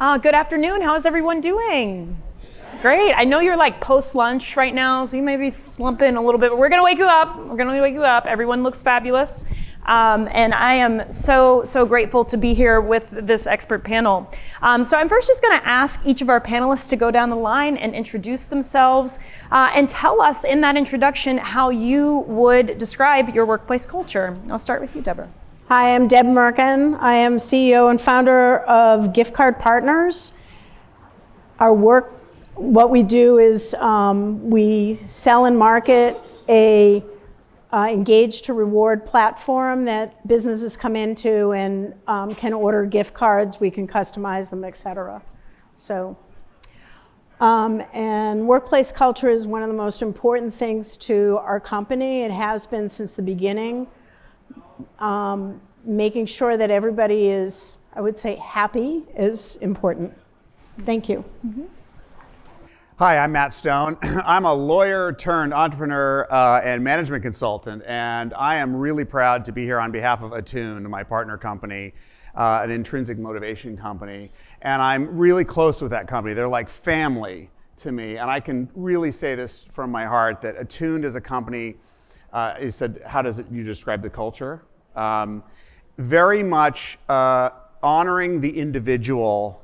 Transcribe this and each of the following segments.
Good afternoon. How is everyone doing? Great. I know you're like post-lunch right now, so you may be slumping a little bit, but we're going to wake you up. We're going to wake you up. Everyone looks fabulous. And I am so grateful to be here with this expert panel. So I'm first just going to ask each of our panelists to go down the line and introduce themselves and tell us in that introduction how you would describe your workplace culture. I'll start with you, Deborah. Hi, I'm Deb Merkin. I am CEO and founder of Gift Card Partners. What we do is we sell and market a engage to reward platform that businesses come into and can order gift cards. We can customize them, etc. And workplace culture is one of the most important things to our company. It has been since the beginning. Making sure that everybody is, I would say, happy is important. Thank you. Mm-hmm. Hi, I'm Matt Stone. I'm a lawyer turned entrepreneur and management consultant, and I am really proud to be here on behalf of Attuned, my partner company, an intrinsic motivation company. And I'm really close with that company. They're like family to me, and I can really say this from my heart that Attuned is a company. You said, how does you describe the culture? Very much honoring the individual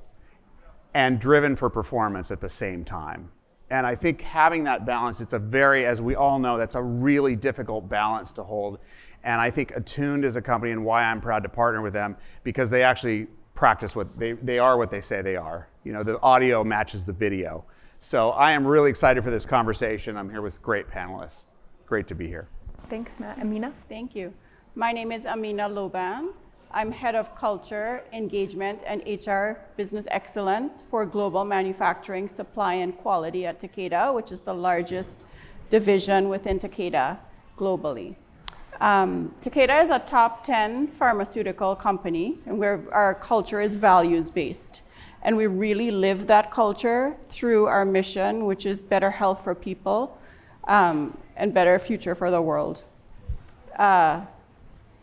and driven for performance at the same time. And I think having that balance, it's a very, as we all know, that's a really difficult balance to hold. And I think Attuned is a company, and why I'm proud to partner with them, because they actually practice what they are what they say they are. You know, the audio matches the video. So I am really excited for this conversation. I'm here with great panelists. Great to be here. Thanks, Matt. Amina? Thank you. My name is Amina Loban. I'm head of culture, engagement, and HR business excellence for global manufacturing, supply, and quality at Takeda, which is the largest division within Takeda globally. Takeda is a top 10 pharmaceutical company, and our culture is values-based. And we really live that culture through our mission, which is better health for people and better future for the world.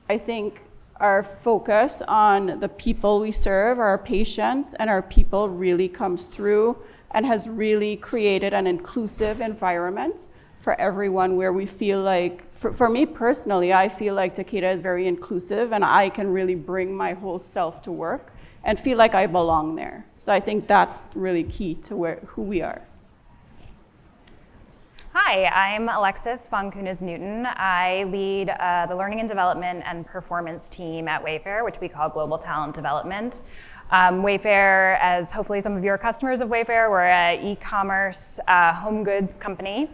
I think our focus on the people we serve, our patients and our people, really comes through and has really created an inclusive environment for everyone, where we feel like, for me personally, I feel like Takeda is very inclusive and I can really bring my whole self to work and feel like I belong there. So I think that's really key to who we are. Hi, I'm Alexis von Kunis-Newton. I lead the learning and development and performance team at Wayfair, which we call Global Talent Development. Wayfair, as hopefully some of you are customers of Wayfair, we're an e-commerce home goods company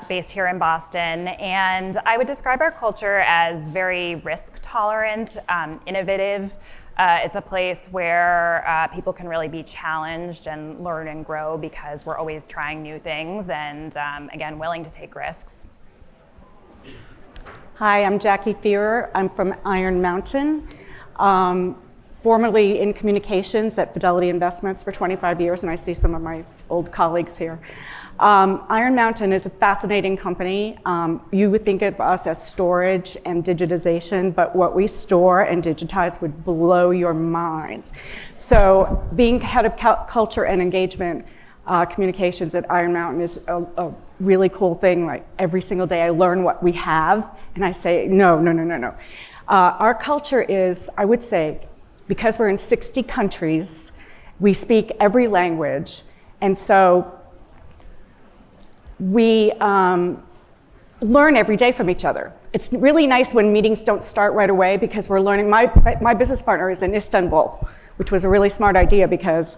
based here in Boston. And I would describe our culture as very risk tolerant, innovative. It's a place where people can really be challenged and learn and grow, because we're always trying new things and, again, willing to take risks. Hi, I'm Jackie Fearer. I'm from Iron Mountain, formerly in communications at Fidelity Investments for 25 years, and I see some of my old colleagues here. Iron Mountain is a fascinating company. You would think of us as storage and digitization, but what we store and digitize would blow your minds. So being head of culture and engagement communications at Iron Mountain is a really cool thing. Like every single day I learn what we have and I say, no. Our culture is, I would say, because we're in 60 countries, we speak every language, and so we learn every day from each other. It's really nice when meetings don't start right away, because we're learning. My business partner is in Istanbul, which was a really smart idea, because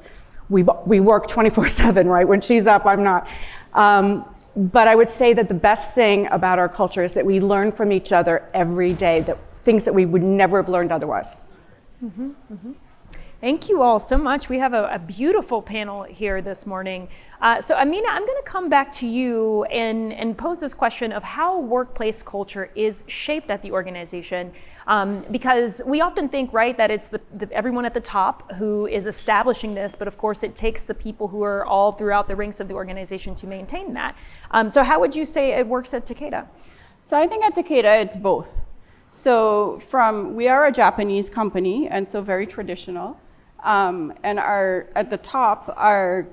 we work 24/7, right? When she's up, I'm not. But I would say that the best thing about our culture is that we learn from each other every day, things that we would never have learned otherwise. Mm-hmm, mm-hmm. Thank you all so much. We have a beautiful panel here this morning. So Amina, I'm going to come back to you and pose this question of how workplace culture is shaped at the organization. Because we often think, right, that it's everyone at the top who is establishing this, but of course it takes the people who are all throughout the ranks of the organization to maintain that. So how would you say it works at Takeda? So I think at Takeda it's both. So we are a Japanese company, and so very traditional. And at the top, our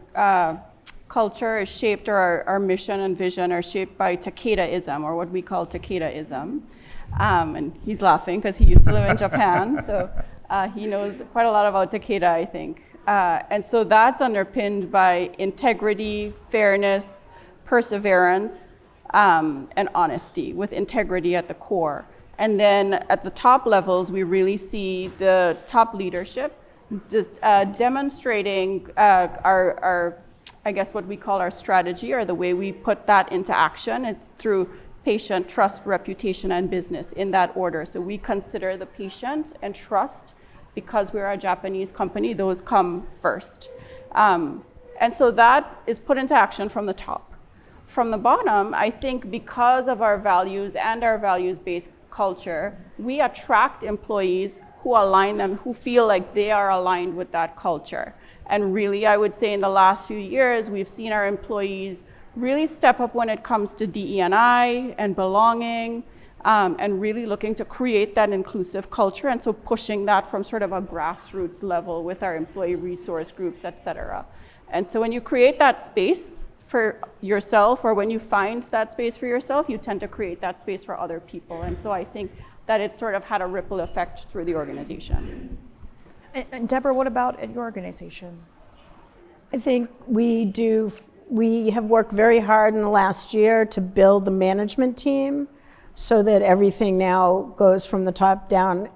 culture is shaped, or our mission and vision are shaped by Takedaism, or what we call Takedaism. And he's laughing because he used to live in Japan, so he knows quite a lot about Takeda, I think. And so that's underpinned by integrity, fairness, perseverance, and honesty, with integrity at the core. And then at the top levels, we really see the top leadership just demonstrating our, I guess what we call our strategy, or the way we put that into action. It's through patient, trust, reputation, and business, in that order. So we consider the patient and trust, because we're a Japanese company, those come first. And so that is put into action from the top. From the bottom, I think because of our values and our values-based culture, we attract employees who align them, who feel like they are aligned with that culture. And really, I would say in the last few years, we've seen our employees really step up when it comes to DE&I and belonging, and really looking to create that inclusive culture, and so pushing that from sort of a grassroots level with our employee resource groups, et cetera. And so when you create that space for yourself, or when you find that space for yourself, you tend to create that space for other people. And so I think that it sort of had a ripple effect through the organization. And Deborah, what about at your organization? I think we have worked very hard in the last year to build the management team so that everything now goes from the top down.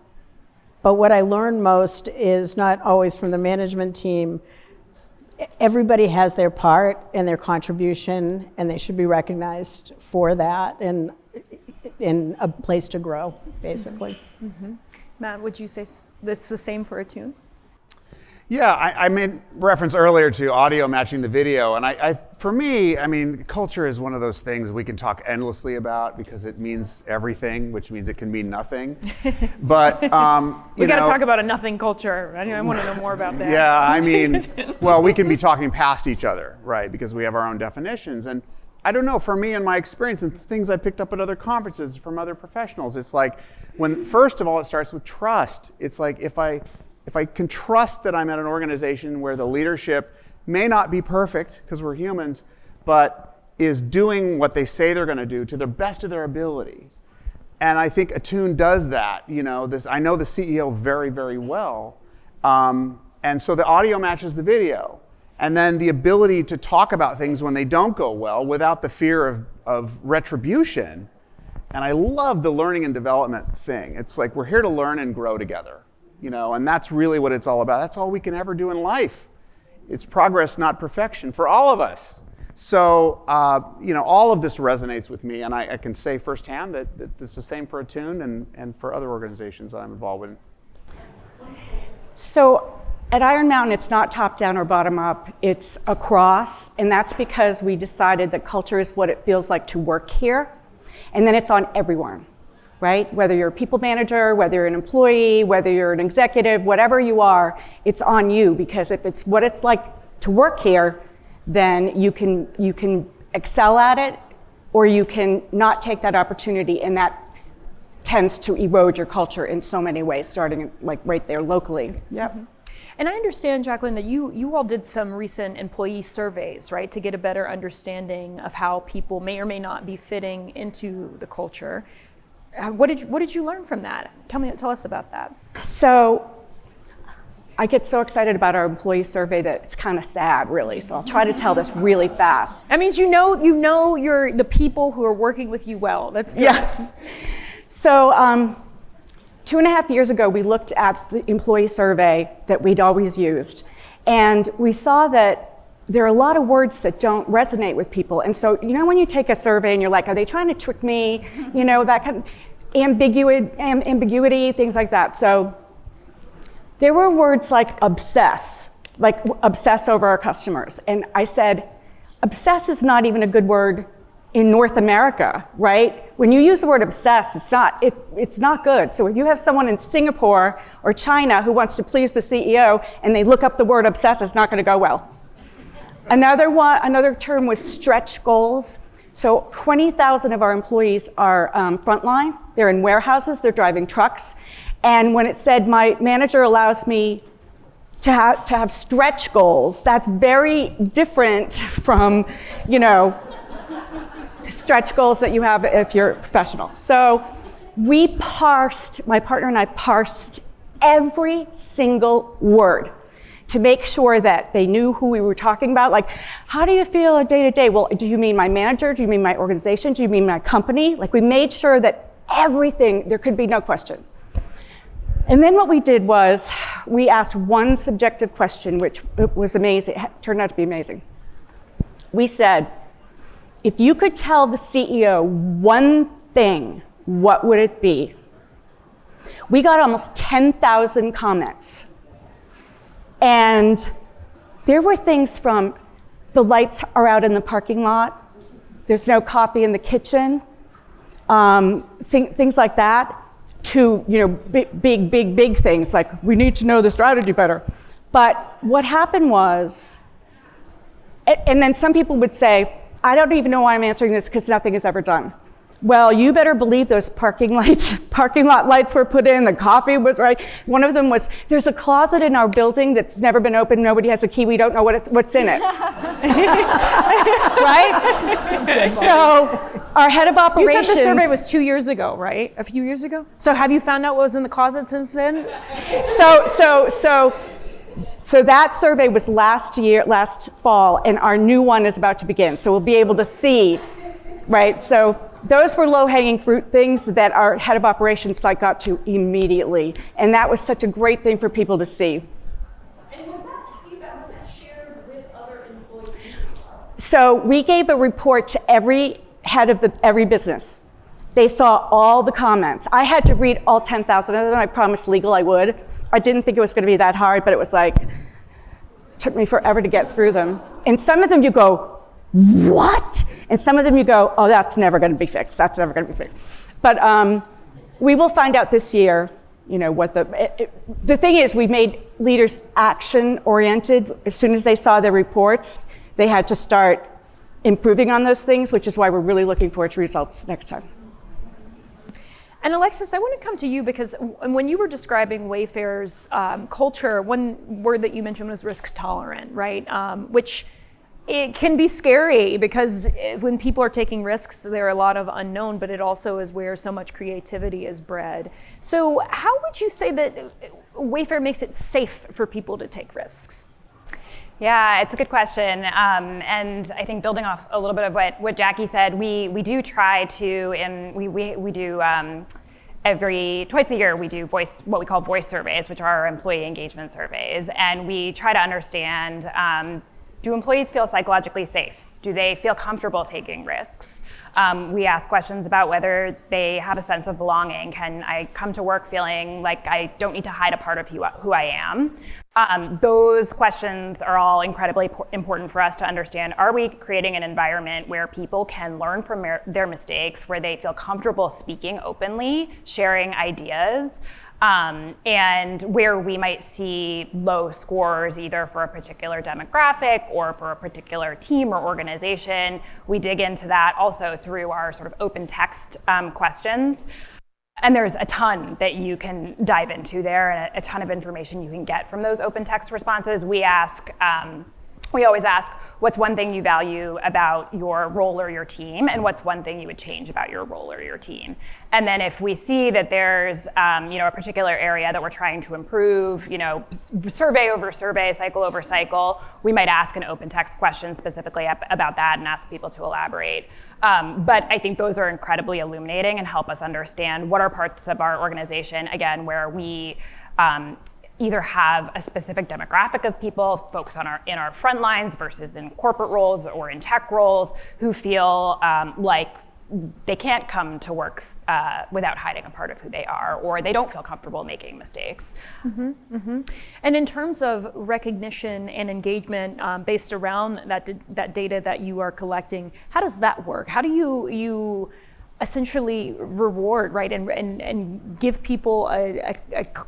But what I learned most is not always from the management team. Everybody has their part and their contribution, and they should be recognized for that, and in a place to grow, basically. Mm-hmm. Matt, would you say that's the same for Attuned? Yeah, I made reference earlier to audio matching the video, and for me, I mean, culture is one of those things we can talk endlessly about because it means everything, which means it can mean nothing. But we got to talk about a nothing culture. I want to know more about that. Yeah, I mean, well, we can be talking past each other, right? Because we have our own definitions, and I don't know. For me, in my experience, and things I picked up at other conferences from other professionals, it's like first of all, it starts with trust. It's like if I can trust that I'm at an organization where the leadership may not be perfect, because we're humans, but is doing what they say they're going to do to the best of their ability. And I think Attuned does that. I know the CEO very, very well. And so the audio matches the video. And then the ability to talk about things when they don't go well without the fear of retribution. And I love the learning and development thing. It's like we're here to learn and grow together. And that's really what it's all about. That's all we can ever do in life. It's progress, not perfection, for all of us. So, all of this resonates with me, and I can say firsthand that it's the same for Attuned and for other organizations that I'm involved in. So at Iron Mountain, it's not top down or bottom up, it's across, and that's because we decided that culture is what it feels like to work here, and then it's on everyone. Right? Whether you're a people manager, whether you're an employee, whether you're an executive, whatever you are, it's on you, because if it's what it's like to work here, then you can excel at it, or you can not take that opportunity, and that tends to erode your culture in so many ways, starting like right there locally. Yep. Mm-hmm. And I understand, Jacqueline, that you all did some recent employee surveys, right, to get a better understanding of how people may or may not be fitting into the culture. What did you learn from that? Tell us about that. So I get so excited about our employee survey that it's kind of sad, really. So I'll try to tell this really fast. That means you know the people who are working with you well. That's good. Yeah. So 2.5 years ago, we looked at the employee survey that we'd always used, and we saw that there are a lot of words that don't resonate with people. And so, when you take a survey and you're like, are they trying to trick me? That kind of ambiguity, things like that. So there were words like obsess over our customers. And I said, obsess is not even a good word in North America, right? When you use the word obsess, it's not good. So if you have someone in Singapore or China who wants to please the CEO and they look up the word obsess, it's not going to go well. Another term was stretch goals. So 20,000 of our employees are frontline. They're in warehouses, they're driving trucks. And when it said, my manager allows me to have stretch goals. That's very different from, you know, stretch goals that you have if you're a professional. So we parsed, my partner and I parsed every single word to make sure that they knew who we were talking about. Like, how do you feel day to day? Well, do you mean my manager? Do you mean my organization? Do you mean my company? Like, we made sure that everything, there could be no question. And then what we did was we asked one subjective question, which was amazing, it turned out to be amazing. We said, if you could tell the CEO one thing, what would it be? We got almost 10,000 comments. And there were things from the lights are out in the parking lot, there's no coffee in the kitchen, things like that, to, you know, big things like we need to know the strategy better. But what happened was, and then some people would say, I don't even know why I'm answering this because nothing is ever done. Well, you better believe those parking lot lights were put in, the coffee was right. One of them was, there's a closet in our building that's never been opened, nobody has a key, we don't know what's in it. Right? So our head of operations— You said the survey was 2 years ago, right? A few years ago? So have you found out what was in the closet since then? So that survey was last fall, and our new one is about to begin. So we'll be able to see, right? So those were low-hanging fruit things that our head of operations got to immediately. And that was such a great thing for people to see. And was that shared with other employees? So we gave a report to every head of every business. They saw all the comments. I had to read all 10,000 of them. I promised legal I would. I didn't think it was going to be that hard, but it was like, took me forever to get through them. And some of them you go, what? And some of them you go, oh, that's never going to be fixed. That's never going to be fixed. But we will find out this year, you know, what the thing is, we made leaders action-oriented. As soon as they saw the reports, they had to start improving on those things, which is why we're really looking forward to results next time. And Alexis, I want to come to you because when you were describing Wayfair's culture, one word that you mentioned was risk tolerant, right? Which it can be scary because when people are taking risks, there are a lot of unknown, but it also is where so much creativity is bred. So how would you say that Wayfair makes it safe for people to take risks? Yeah, it's a good question. And I think building off a little bit of what Jackie said, we do try to, and we do twice a year, we do what we call voice surveys, which are our employee engagement surveys. And we try to understand, do employees feel psychologically safe? Do they feel comfortable taking risks? We ask questions about whether they have a sense of belonging. Can I come to work feeling like I don't need to hide a part of who I am? Those questions are all incredibly important for us to understand. Are we creating an environment where people can learn from their mistakes, where they feel comfortable speaking openly, sharing ideas? And where we might see low scores either for a particular demographic or for a particular team or organization, we dig into that also through our sort of open text questions. And there's a ton that you can dive into there and a ton of information you can get from those open text responses. We always ask, what's one thing you value about your role or your team, and what's one thing you would change about your role or your team? And then if we see that there's a particular area that we're trying to improve, survey over survey, cycle over cycle, we might ask an open text question specifically about that and ask people to elaborate. But I think those are incredibly illuminating and help us understand what are parts of our organization, again, where we either have a specific demographic of people, folks in our front lines versus in corporate roles or in tech roles, who feel like they can't come to work without hiding a part of who they are, or they don't feel comfortable making mistakes. Mm-hmm, mm-hmm. And in terms of recognition and engagement based around that data that you are collecting, how does that work? How do you essentially reward, right, and give people a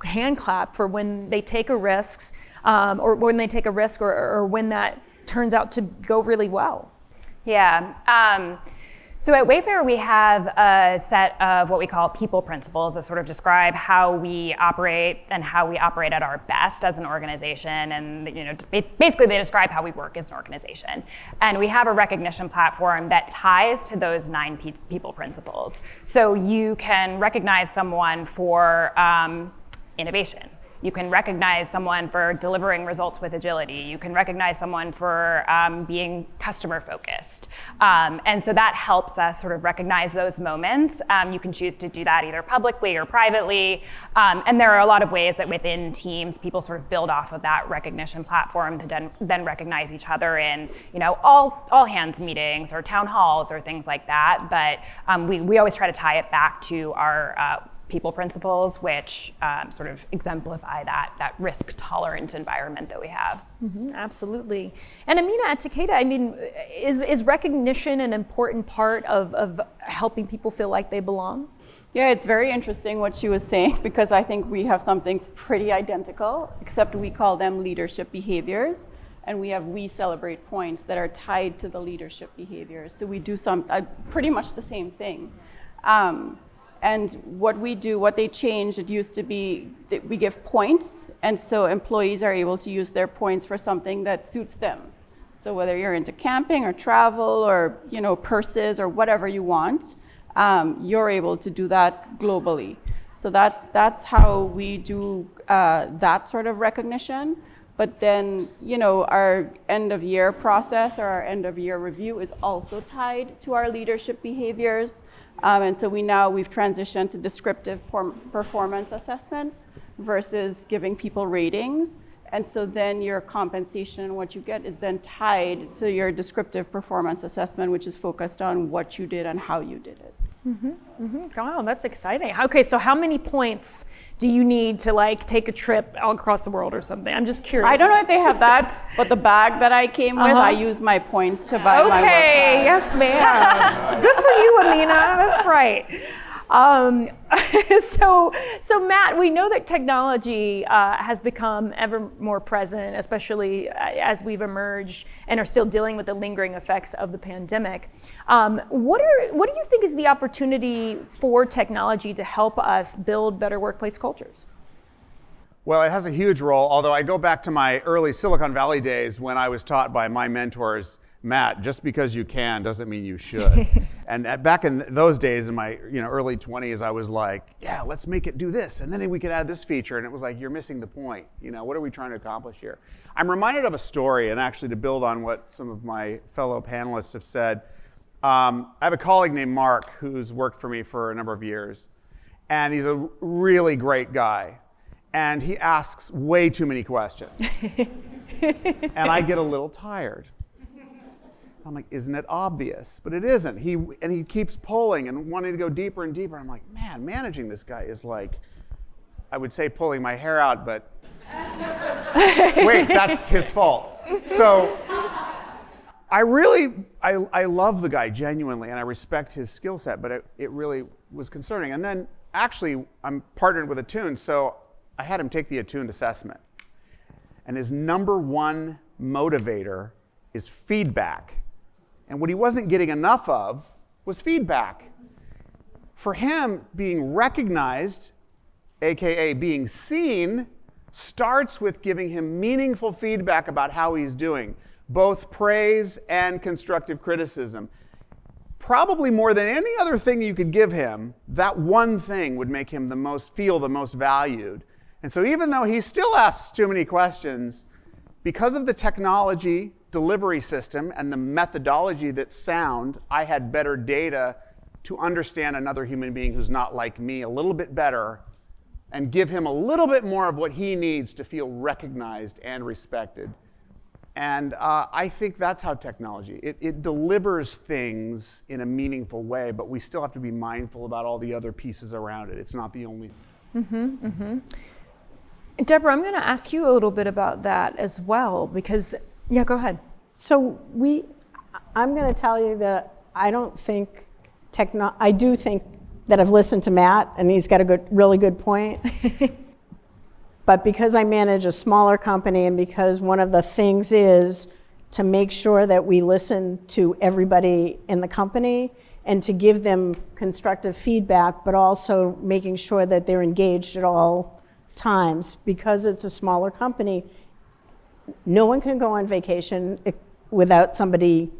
hand clap for when they take a risk, or when they take a risk, or when that turns out to go really well? Yeah. So at Wayfair, we have a set of what we call people principles that sort of describe how we operate and how we operate at our best as an organization. And basically they describe how we work as an organization. And we have a recognition platform that ties to those 9 people principles. So you can recognize someone for innovation. You can recognize someone for delivering results with agility. You can recognize someone for being customer focused. And so that helps us sort of recognize those moments. You can choose to do that either publicly or privately. And there are a lot of ways that within teams, people sort of build off of that recognition platform to then recognize each other in all hands meetings or town halls or things like that. But we always try to tie it back to our people principles, which sort of exemplify that risk tolerant environment that we have. Absolutely. And Amina, at Takeda, I mean, is recognition an important part of helping people feel like they belong? Yeah, it's very interesting what she was saying, because I think we have something pretty identical, except we call them leadership behaviors. And we celebrate points that are tied to the leadership behaviors. So we do pretty much the same thing. And what they changed, it used to be that we give points, and so employees are able to use their points for something that suits them. So whether you're into camping or travel or purses or whatever you want, you're able to do that globally. So that's how we do that sort of recognition. But then, our end of year process or our end of year review is also tied to our leadership behaviors. And so we've transitioned to descriptive performance assessments versus giving people ratings. And so then your compensation, what you get, is then tied to your descriptive performance assessment, which is focused on what you did and how you did it. Wow, that's exciting. Okay, so how many points do you need to take a trip all across the world or something? I'm just curious. I don't know if they have that, but the bag that I came with, I use my points to buy my work bag. Okay, yes ma'am. Good for you, Amina, that's right. So Matt, we know that technology has become ever more present, especially as we've emerged and are still dealing with the lingering effects of the pandemic. What do you think is the opportunity for technology to help us build better workplace cultures? Well, it has a huge role, although I go back to my early Silicon Valley days when I was taught by my mentors, Matt, just because you can doesn't mean you should. And back in those days, in my early 20s, I was like, yeah, let's make it do this, and then we could add this feature. And it was like, you're missing the point. What are we trying to accomplish here? I'm reminded of a story, and actually to build on what some of my fellow panelists have said, I have a colleague named Mark who's worked for me for a number of years, and he's a really great guy. And he asks way too many questions. And I get a little tired. I'm like, isn't it obvious? But it isn't. He keeps pulling and wanting to go deeper and deeper. I'm like, man, managing this guy is like, I would say pulling my hair out, but wait, that's his fault. So I love the guy genuinely, and I respect his skill set, but it really was concerning. And then actually, I'm partnered with Attuned, so I had him take the Attuned assessment. And his number one motivator is feedback. And what he wasn't getting enough of was feedback. For him, being recognized, AKA being seen, starts with giving him meaningful feedback about how he's doing, both praise and constructive criticism. Probably more than any other thing you could give him, that one thing would make him feel the most valued. And so even though he still asks too many questions, because of the technology delivery system and the methodology that's sound, I had better data to understand another human being who's not like me a little bit better and give him a little bit more of what he needs to feel recognized and respected. And I think that's how technology, it delivers things in a meaningful way, but we still have to be mindful about all the other pieces around it. It's not the only thing. Deborah, I'm going to ask you a little bit about that as well, because, yeah, go ahead. So I'm going to tell you that I don't think I do think that I've listened to Matt, and he's got a really good point. But because I manage a smaller company, and because one of the things is to make sure that we listen to everybody in the company, and to give them constructive feedback, but also making sure that they're engaged at all times. Because it's a smaller company, no one can go on vacation without somebody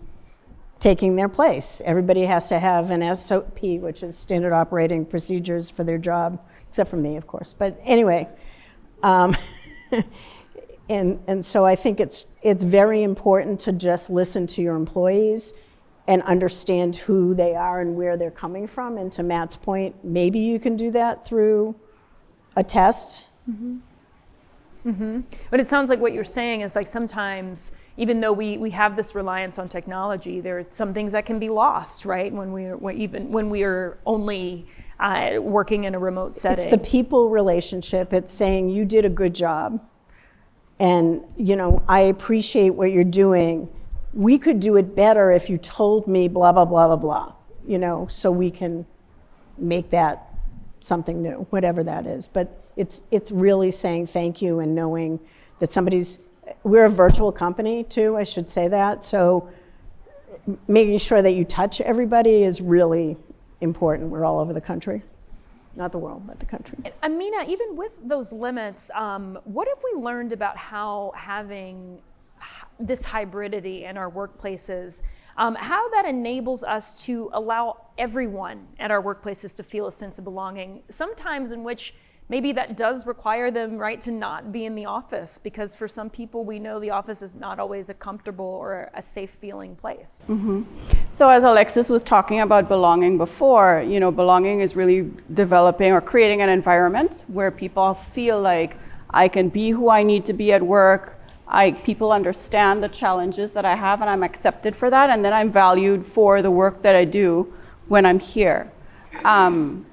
taking their place. Everybody has to have an SOP, which is standard operating procedures for their job, except for me, of course. But anyway, and so I think it's very important to just listen to your employees and understand who they are and where they're coming from. And to Matt's point, maybe you can do that through a test. Mm-hmm. Mm-hmm. But it sounds like what you're saying is like sometimes, even though we have this reliance on technology, there are some things that can be lost, right? When we are only working in a remote setting. It's the people relationship. It's saying you did a good job, and I appreciate what you're doing. We could do it better if you told me blah blah blah blah blah. So we can make that something new, whatever that is. But it's really saying thank you and knowing that we're a virtual company too, I should say that. So making sure that you touch everybody is really important. We're all over the country. Not the world, but the country. Amina, even with those limits, what have we learned about how having this hybridity in our workplaces, how that enables us to allow everyone at our workplaces to feel a sense of belonging, sometimes in which maybe that does require them, right, to not be in the office, because for some people we know the office is not always a comfortable or a safe feeling place. Mm-hmm. So as Alexis was talking about belonging before, belonging is really developing or creating an environment where people feel like I can be who I need to be at work. People understand the challenges that I have and I'm accepted for that, and then I'm valued for the work that I do when I'm here.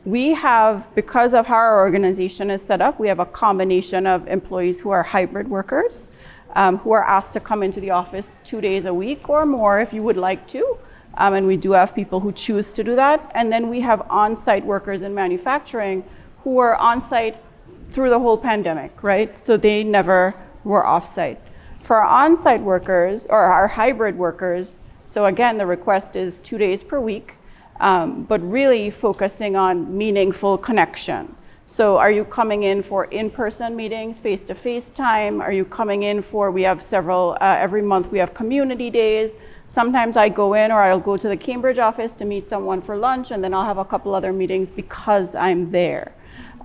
We have, because of how our organization is set up, we have a combination of employees who are hybrid workers, who are asked to come into the office 2 days a week or more if you would like to. And we do have people who choose to do that. And then we have on-site workers in manufacturing who are on-site through the whole pandemic, right? So they never were off-site. For our on-site workers, or our hybrid workers, so again, the request is 2 days per week. But really focusing on meaningful connection. So are you coming in for in-person meetings, face-to-face time? Are you coming in we have several, every month we have community days. Sometimes I go in, or I'll go to the Cambridge office to meet someone for lunch, and then I'll have a couple other meetings because I'm there.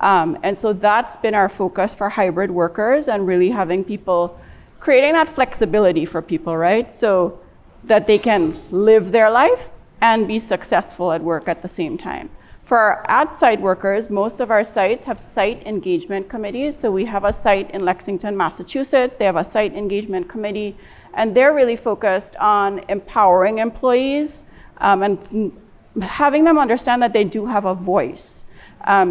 And so that's been our focus for hybrid workers, and really having people, creating that flexibility for people, right? So that they can live their life and be successful at work at the same time. For our at-site workers, most of our sites have site engagement committees. So we have a site in Lexington, Massachusetts. They have a site engagement committee, and they're really focused on empowering employees and having them understand that they do have a voice.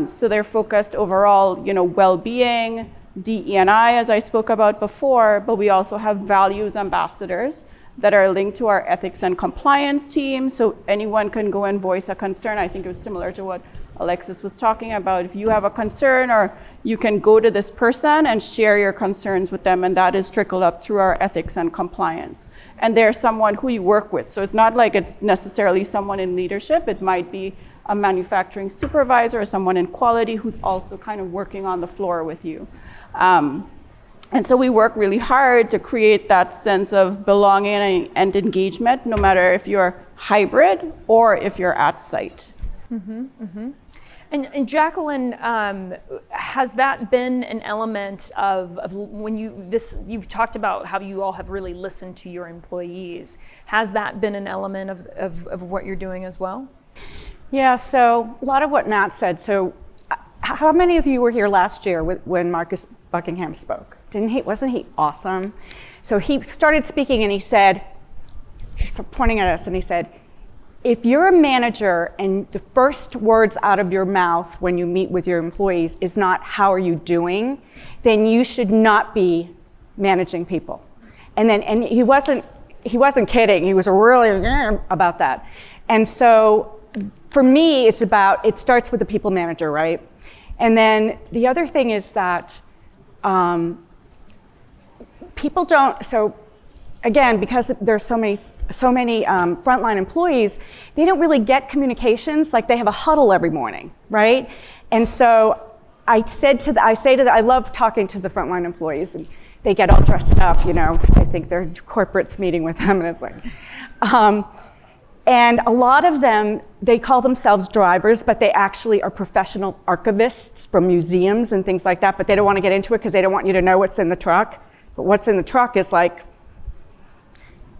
So they're focused overall, well-being, DE&I, as I spoke about before, but we also have values ambassadors that are linked to our ethics and compliance team. So anyone can go and voice a concern. I think it was similar to what Alexis was talking about. If you have a concern, or you can go to this person and share your concerns with them, and that is trickled up through our ethics and compliance. And they're someone who you work with. So it's not like it's necessarily someone in leadership. It might be a manufacturing supervisor or someone in quality who's also kind of working on the floor with you. And so we work really hard to create that sense of belonging and engagement, no matter if you're hybrid or if you're at site. Mm-hmm, mm-hmm. And Jacqueline, has that been an element of when you've talked about how you all have really listened to your employees? Has that been an element of what you're doing as well? Yeah, so a lot of what Matt said. So how many of you were here last year when Marcus Buckingham spoke? Wasn't he awesome? So he started speaking and he said, he's pointing at us and he said, if you're a manager and the first words out of your mouth when you meet with your employees is not how are you doing, then you should not be managing people. And he wasn't kidding. He was really about that. And so for me, it starts with the people manager, right? And then the other thing is that people don't, so again, because there's so many frontline employees, they don't really get communications. Like they have a huddle every morning, right? And so I love talking to the frontline employees, and they get all dressed up, they think their corporate's meeting with them, and it's like, and a lot of them, they call themselves drivers, but they actually are professional archivists from museums and things like that, but they don't want to get into it because they don't want you to know what's in the truck. But what's in the truck is like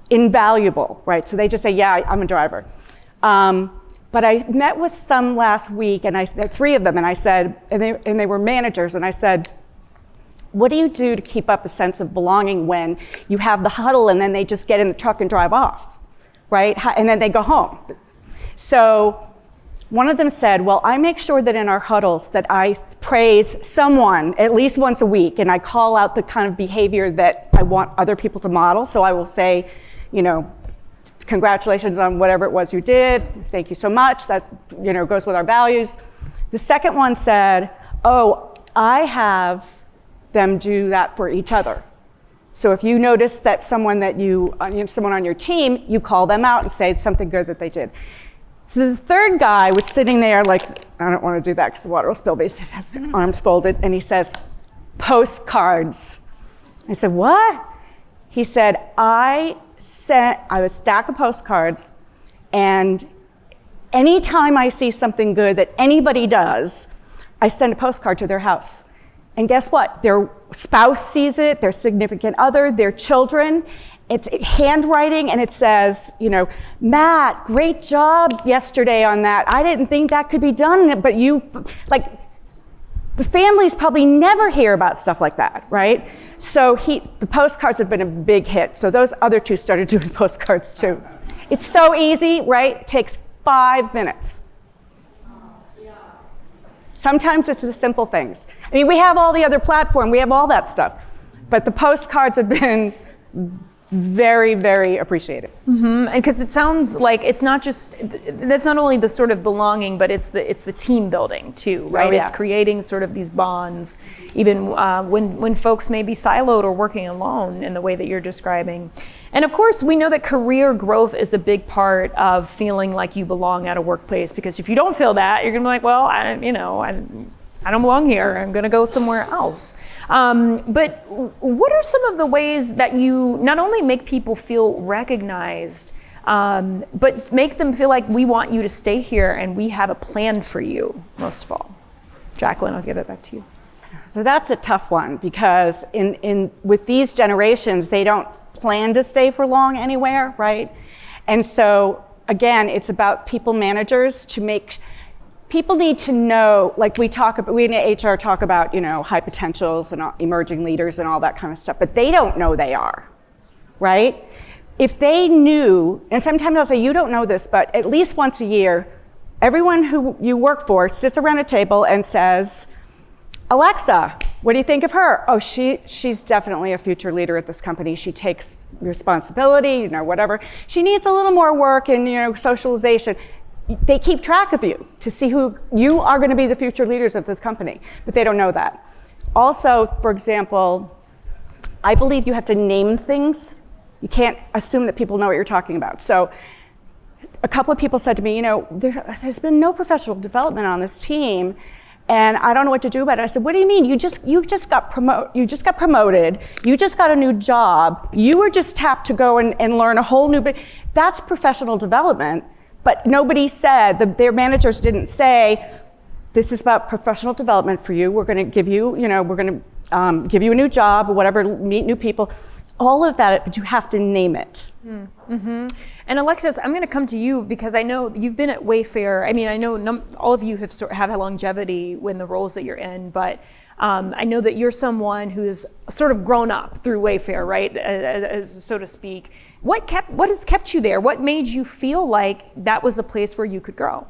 invaluable, right? So they just say, yeah, I'm a driver. But I met with some last week, and there are 3 of them, and I said, and they were managers, and I said, what do you do to keep up a sense of belonging when you have the huddle and then they just get in the truck and drive off, right? And then they go home. So one of them said, well, I make sure that in our huddles that I praise someone at least once a week, and I call out the kind of behavior that I want other people to model. So I will say, congratulations on whatever it was you did. Thank you so much. That's, goes with our values. The second one said, oh, I have them do that for each other. So if you notice that someone on your team, you call them out and say something good that they did. So the third guy was sitting there like, I don't want to do that because the water will spill, but he has arms folded, and he says, postcards. I said, what? He said, I have a stack of postcards, and anytime I see something good that anybody does, I send a postcard to their house. And guess what? Their spouse sees it, their significant other, their children. It's handwriting, and it says, Matt, great job yesterday on that. I didn't think that could be done, but the families probably never hear about stuff like that, right? So the postcards have been a big hit. So those other 2 started doing postcards too. It's so easy, right? It takes 5 minutes. Sometimes it's the simple things. I mean, we have all the other platform, we have all that stuff, but the postcards have been very, very appreciated. Mm-hmm. And because it sounds like that's not only the sort of belonging, but it's the team building too, right? Oh, yeah. It's creating sort of these bonds, even when folks may be siloed or working alone in the way that you're describing. And of course, we know that career growth is a big part of feeling like you belong at a workplace, because if you don't feel that, you're gonna be like, well, I don't belong here. I'm going to go somewhere else. But what are some of the ways that you not only make people feel recognized, but make them feel like we want you to stay here and we have a plan for you, most of all? Jacqueline, I'll give it back to you. So that's a tough one, because with these generations, they don't plan to stay for long anywhere, right? And so again, it's about people managers to make. People need to know, like we in HR talk about, high potentials and emerging leaders and all that kind of stuff, but they don't know they are, right? If they knew, and sometimes I'll say, you don't know this, but at least once a year, everyone who you work for sits around a table and says, Alexa, what do you think of her? Oh, she's definitely a future leader at this company. She takes responsibility, whatever. She needs a little more work and, socialization. They keep track of you to see who you are going to be the future leaders of this company, but they don't know that. Also, for example, I believe you have to name things. You can't assume that people know what you're talking about. So a couple of people said to me, there's been no professional development on this team, and I don't know what to do about it. I said, what do you mean? You just got promoted. You just got a new job. You were just tapped to go and learn a whole new bit. That's professional development. But nobody said, their managers didn't say, this is about professional development for you. We're going to give you, give you a new job or whatever, meet new people. All of that, but you have to name it. Mm-hmm. And Alexis, I'm going to come to you because I know you've been at Wayfair. I mean, I know all of you have longevity in the roles that you're in, but I know that you're someone who's sort of grown up through Wayfair, right, as so to speak. What has kept you there? What made you feel like that was a place where you could grow?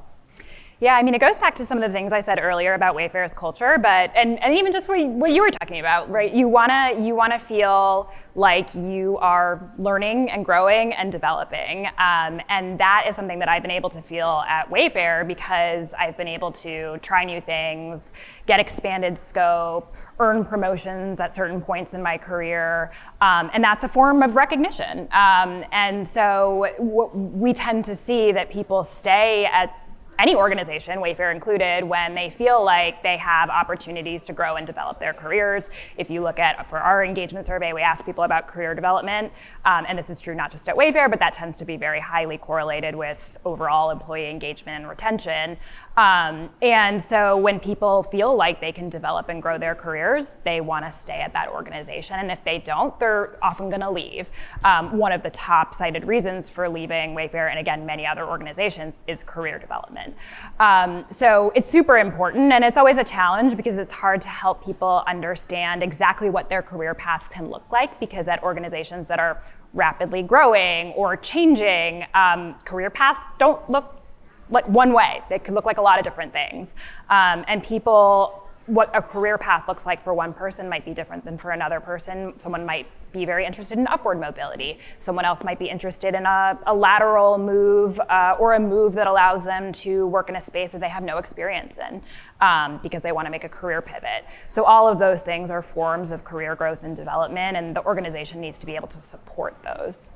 Yeah, I mean, it goes back to some of the things I said earlier about Wayfair's culture, but and even just what you were talking about, right? You wanna feel like you are learning and growing and developing, and that is something that I've been able to feel at Wayfair because I've been able to try new things, get expanded scope, earn promotions at certain points in my career, and that's a form of recognition. And so we tend to see that people stay at any organization, Wayfair included, when they feel like they have opportunities to grow and develop their careers. If you look at, for our engagement survey, we ask people about career development, and this is true not just at Wayfair, but that tends to be very highly correlated with overall employee engagement and retention. And so when people feel like they can develop and grow their careers, they want to stay at that organization. And if they don't, they're often going to leave. One of the top cited reasons for leaving Wayfair, and again, many other organizations, is career development. So it's super important, and it's always a challenge because it's hard to help people understand exactly what their career paths can look like, because at organizations that are rapidly growing or changing, career paths don't look like one way. They could look like a lot of different things. And people, what a career path looks like for one person might be different than for another person. Someone might be very interested in upward mobility. Someone else might be interested in a lateral move or a move that allows them to work in a space that they have no experience in because they want to make a career pivot. So all of those things are forms of career growth and development, and the organization needs to be able to support those.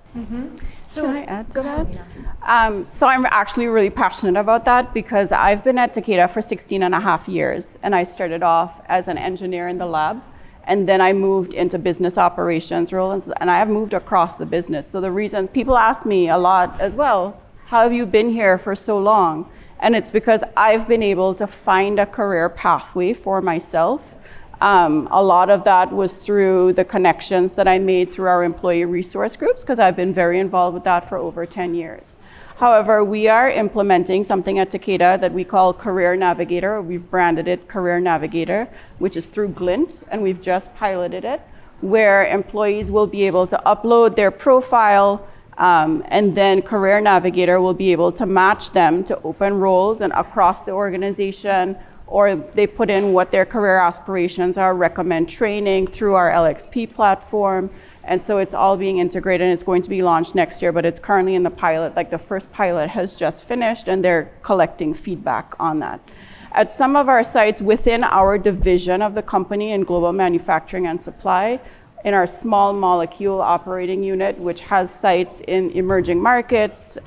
So can I add to that? So I'm actually really passionate about that because I've been at Takeda for 16 and a half years, and I started off as an engineer in the lab, and then I moved into business operations roles, and I have moved across the business. So the reason people ask me a lot as well, how have you been here for so long? And it's because I've been able to find a career pathway for myself. A lot of that was through the connections that I made through our employee resource groups, because I've been very involved with that for over 10 years. However, we are implementing something at Takeda that we call Career Navigator. We've branded it Career Navigator, which is through Glint, and we've just piloted it, where employees will be able to upload their profile, and then Career Navigator will be able to match them to open roles and across the organization, or they put in what their career aspirations are, recommend training through our LXP platform. And so it's all being integrated, and it's going to be launched next year, but it's currently in the pilot. Like the first pilot has just finished, and they're collecting feedback on that. At some of our sites within our division of the company in global manufacturing and supply, in our small molecule operating unit, which has sites in emerging markets,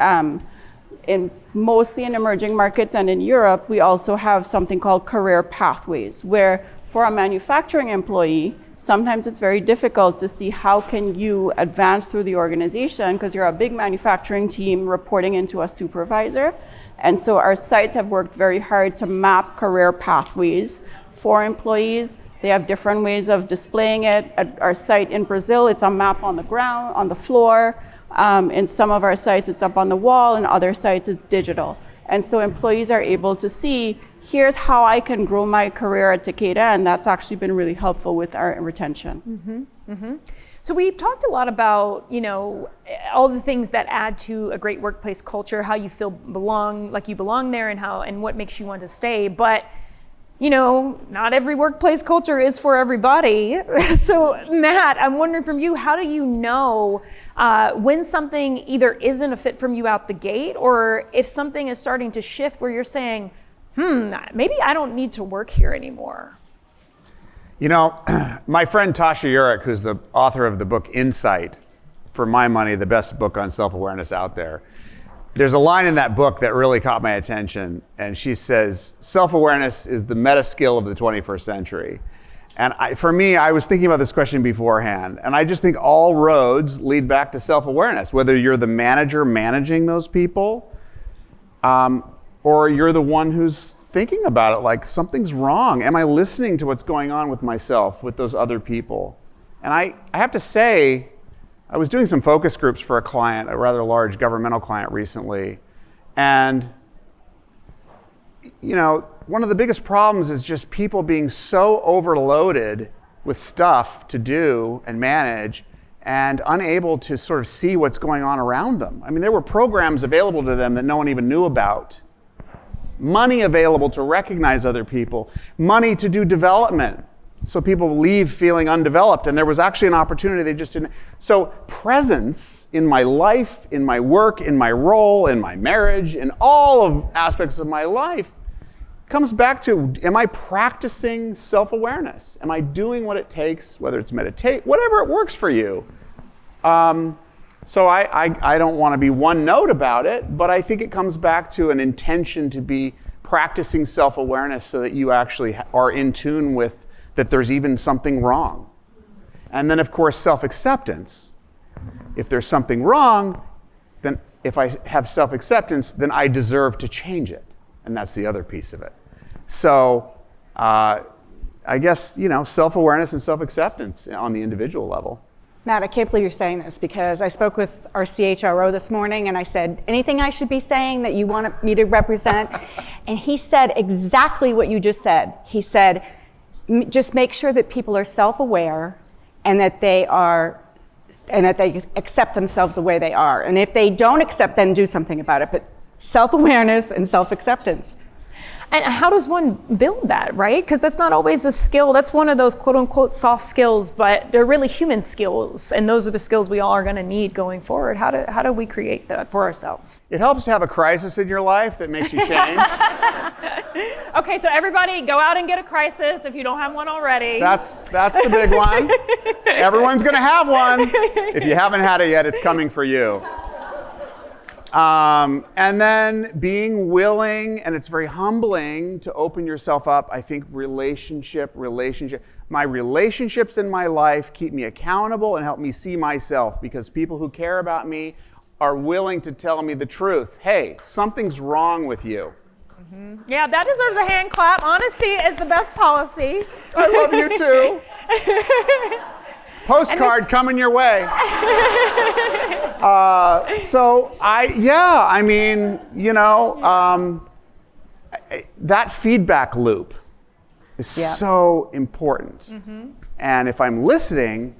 mostly in emerging markets and in Europe, we also have something called career pathways, where for a manufacturing employee, sometimes it's very difficult to see how can you advance through the organization because you're a big manufacturing team reporting into a supervisor. And so our sites have worked very hard to map career pathways for employees. They have different ways of displaying it. At our site in Brazil, it's a map on the ground, on the floor. In some of our sites, it's up on the wall. In other sites, it's digital. And so employees are able to see, here's how I can grow my career at Takeda, and that's actually been really helpful with our retention. So we've talked a lot about, all the things that add to a great workplace culture, how you feel like you belong there, and what makes you want to stay. But not every workplace culture is for everybody. So Matt, I'm wondering from you, how do you know when something either isn't a fit from you out the gate, or if something is starting to shift where you're saying, maybe I don't need to work here anymore? My friend Tasha Eurich, who's the author of the book Insight, for my money, the best book on self-awareness out there, there's a line in that book that really caught my attention, and she says, self-awareness is the meta skill of the 21st century. And for me, I was thinking about this question beforehand, and I just think all roads lead back to self-awareness, whether you're the manager managing those people, or you're the one who's thinking about it like something's wrong. Am I listening to what's going on with myself, with those other people? And I have to say, I was doing some focus groups for a client, a rather large governmental client recently. And, one of the biggest problems is just people being so overloaded with stuff to do and manage and unable to sort of see what's going on around them. I mean, there were programs available to them that no one even knew about. Money available to recognize other people. Money to do development. So people leave feeling undeveloped, and there was actually an opportunity they just didn't. So presence in my life, in my work, in my role, in my marriage, in all of aspects of my life comes back to, am I practicing self-awareness? Am I doing what it takes, whether it's meditate, whatever it works for you? So I don't want to be one note about it, but I think it comes back to an intention to be practicing self-awareness so that you actually are in tune with that there's even something wrong. And then, of course, self-acceptance. If there's something wrong, then if I have self-acceptance, then I deserve to change it. And that's the other piece of it. So I guess, self-awareness and self-acceptance on the individual level. Matt, I can't believe you're saying this, because I spoke with our CHRO this morning and I said, anything I should be saying that you want me to represent? And he said exactly what you just said. He said, just make sure that people are self-aware and that they accept themselves the way they are. And if they don't accept, then do something about it. But self-awareness and self-acceptance. And how does one build that, right? Because that's not always a skill. That's one of those quote unquote soft skills, but they're really human skills. And those are the skills we all are going to need going forward. How do we create that for ourselves? It helps to have a crisis in your life that makes you change. Okay, so everybody go out and get a crisis if you don't have one already. That's the big one. Everyone's going to have one. If you haven't had it yet, it's coming for you. And then being willing, and it's very humbling to open yourself up. I think relationship. My relationships in my life keep me accountable and help me see myself, because people who care about me are willing to tell me the truth. Hey, something's wrong with you. Mm-hmm. Yeah, that deserves a hand clap. Honesty is the best policy. I love you too. Postcard coming your way. That feedback loop is so important. Mm-hmm. And if I'm listening,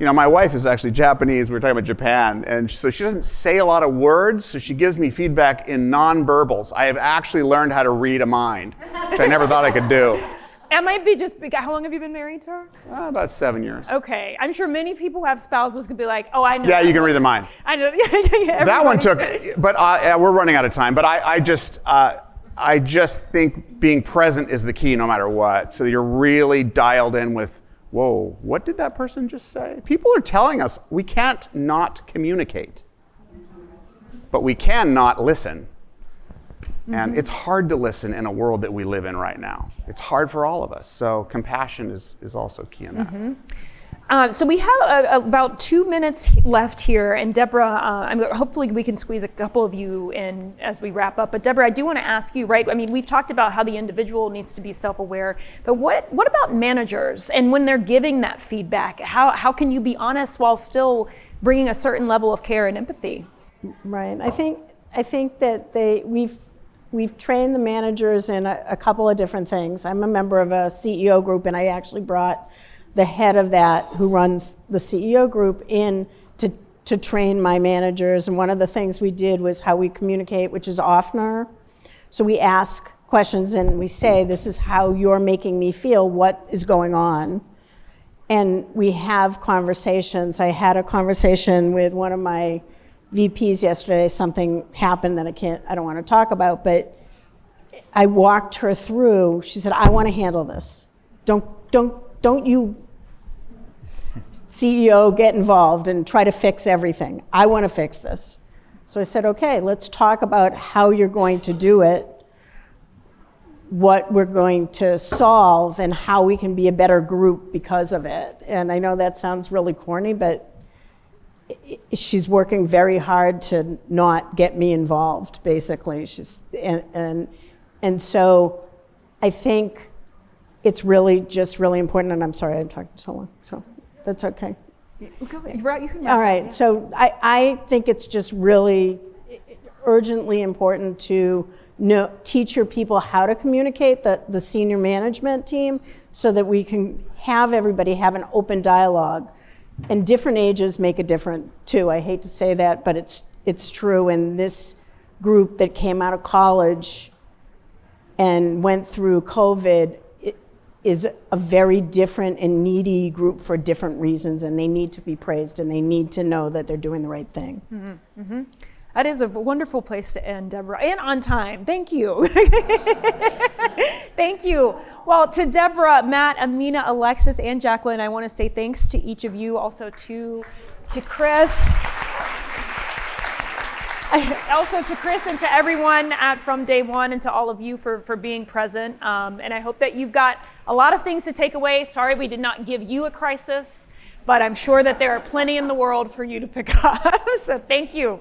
my wife is actually Japanese. We were talking about Japan. And so she doesn't say a lot of words, so she gives me feedback in nonverbals. I have actually learned how to read a mind, which I never thought I could do. That might be just, how long have you been married to her? About 7 years. Okay. I'm sure many people have spouses could be like, oh, I know. Yeah, you can read the mind. I know. That one took, but we're running out of time. But I just think being present is the key no matter what. So you're really dialed in with, whoa, what did that person just say? People are telling us we can't not communicate, but we can not listen. And it's hard to listen in a world that we live in right now. It's hard for all of us. So compassion is also key in that. Mm-hmm. So we have about 2 minutes left here. And Deborah, hopefully we can squeeze a couple of you in as we wrap up. But Deborah, I do want to ask you, right? I mean, we've talked about how the individual needs to be self-aware. But what about managers? And when they're giving that feedback, how can you be honest while still bringing a certain level of care and empathy? Right. I think that we've trained the managers in a couple of different things. I'm a member of a CEO group, and I actually brought the head of that, who runs the CEO group, in to train my managers. And one of the things we did was how we communicate, which is oftener. So we ask questions and we say, this is how you're making me feel, what is going on? And we have conversations. I had a conversation with one of my VPs yesterday. Something happened that I don't want to talk about, but I walked her through. She said, I want to handle this. Don't you, CEO, get involved and try to fix everything. I want to fix this. So I said, okay, let's talk about how you're going to do it, what we're going to solve, and how we can be a better group because of it. And I know that sounds really corny, but she's working very hard to not get me involved, basically. And so I think it's really just really important, and I'm sorry I'm talking so long, so that's okay. Go ahead. You can All right, so I think it's just really urgently important to teach your people how to communicate, the senior management team, so that we can have everybody have an open dialogue. And different ages make a difference too. I hate to say that, but it's true. And this group that came out of college and went through COVID is a very different and needy group for different reasons, and they need to be praised, and they need to know that they're doing the right thing. Mm-hmm. Mm-hmm. That is a wonderful place to end, Deborah, and on time. Thank you. Thank you. Well, to Deborah, Matt, Amina, Alexis, and Jacqueline, I want to say thanks to each of you, also to Chris. Also to Chris and to everyone at From Day One, and to all of you for being present. And I hope that you've got a lot of things to take away. Sorry we did not give you a crisis, but I'm sure that there are plenty in the world for you to pick up. So thank you.